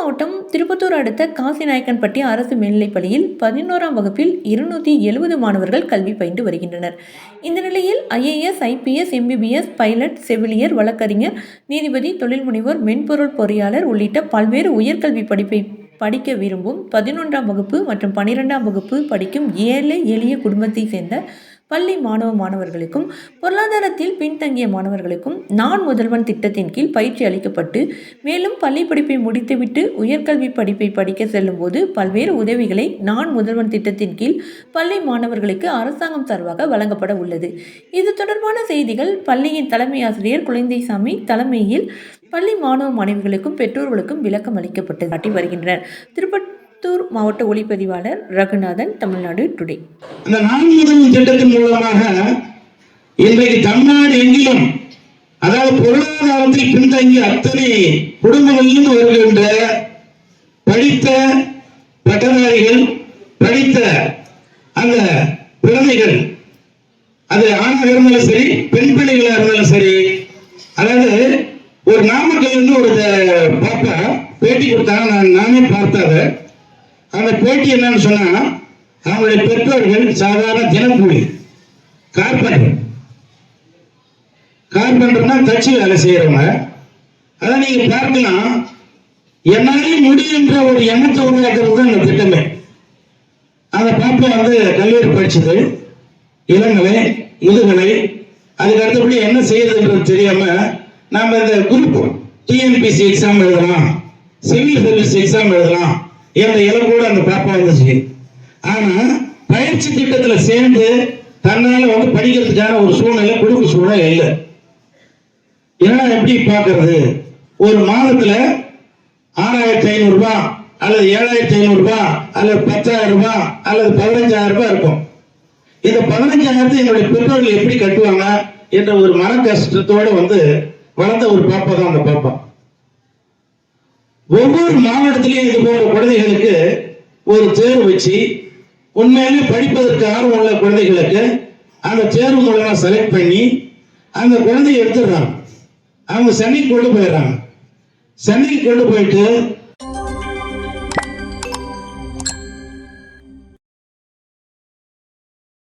மாவட்டம் திருப்பத்தூர் அடுத்த காசிநாயக்கன்பட்டி அரசு மேல்நிலைப்பள்ளியில் 11ஆம் வகுப்பில் 270 மாணவர்கள் கல்வி பயின்று வருகின்றனர். இந்த நிலையில் IAS, IPS, MBBS, பைலட், செவிலியர், வழக்கறிஞர், நீதிபதி, தொழில் முனைவோர், மென்பொருள் பொறியாளர் உள்ளிட்ட பல்வேறு உயர்கல்வி படிப்பை படிக்க விரும்பும் 11ஆம் வகுப்பு மற்றும் 12ஆம் வகுப்பு படிக்கும் ஏழை எளிய குடும்பத்தை சேர்ந்த பள்ளி மாணவர்களுக்கும் பொருளாதாரத்தில் பின்தங்கிய மாணவர்களுக்கும் நான் முதல்வன் திட்டத்தின் கீழ் பயிற்சி அளிக்கப்பட்டு மேலும் பள்ளி படிப்பை முடித்துவிட்டு உயர்கல்வி படிப்பை படிக்க செல்லும் போது பல்வேறு உதவிகளை நான் முதல்வன் திட்டத்தின் கீழ் பள்ளி மாணவர்களுக்கு அரசாங்கம் சார்பாக வழங்கப்பட உள்ளது. இது தொடர்பான செய்திகள் பள்ளியின் தலைமை ஆசிரியர் குழந்தைசாமி தலைமையில் பள்ளி மாணவிகளுக்கும் பெற்றோர்களுக்கும் விளக்கம் அளிக்கப்பட்டு காட்டி வருகின்றனர். திருப்பத்தூர் மாவட்ட ஒளிப்பதிவாளர் ரகுநாதன், தமிழ்நாடு டுடே. அந்த நான் முதல்வன் திட்டத்தின் மூலமாக இன்றைக்கு தமிழ்நாடு எங்கிலும், அதாவது பொருளாதாரத்தில் பின்தங்கிய அத்தனை குடும்பங்களிலிருந்து வருகின்ற படித்த பட்டதாரிகள், படித்த அந்த குழந்தைகள், அது ஆணாக இருந்தாலும் சரி பெண் பிள்ளைகளாக இருந்தாலும் சரி, அதாவது ஒரு நாமக்கல் ஒரு பாப்பா பேட்டி கொடுத்தாங்க. நானே பார்த்தாத அந்த பேட்டி என்னன்னு சொன்னா, அவங்களுடைய பெற்றோர்கள் சாதாரண தினக்கூலி கார்பெண்டர்னா தச்சு வேலை செய்யறவங்க. அதான் நீங்க பார்க்கலாம், என்னாலே முடியுன்ற ஒரு எண்ணத்தை உருவாக்குறது தான் இந்த திட்டமே. அந்த பாப்பா கல்லூரி படிச்சது, இளங்கலை, முதுகலை, அதுக்கு அடுத்தபடி என்ன செய்யறதுன்றது தெரியாம நாம இந்த குரூப் TNPSC எக்ஸாம் எழுதலாம், சிவில் சர்வீஸ் எக்ஸாம் எழுதலாம் என்ற இலக்கோடு அந்த பாப்பா வந்துச்சு. ஆனா பயிற்சி திட்டத்துல சேர்ந்து தன்னால படிக்கிறதுக்கான ஒரு சூழ்நிலை, குடும்ப சூழ்நிலை இல்லை. ஏன்னா எப்படி பார்க்கறது, ஒரு மாதத்துல 6,500 ரூபாய் அல்லது 7,500 ரூபாய் அல்லது 10,000 ரூபாய் அல்லது 15,000 ரூபாய் இருக்கும். இந்த 15,000 என்னுடைய பெற்றோர்கள் எப்படி கட்டுவாங்க என்ற ஒரு மன கஷ்டத்தோட வளர்ந்த ஒரு பாப்பா தான் அந்த பாப்பா. ஒவ்வொரு மாவட்டத்திலையும் இது போன்ற குழந்தைகளுக்கு ஒரு தேர்வு வச்சு, உண்மையிலே படிப்பதற்கு ஆர்வம் உள்ள குழந்தைகளுக்கு அந்த தேர்வு மூலமா செலக்ட் பண்ணி அந்த குழந்தைய எடுத்துடுறாங்க. அவங்க சென்னைக்கு கொண்டு போயிடுறாங்க. சென்னைக்கு கொண்டு போயிட்டு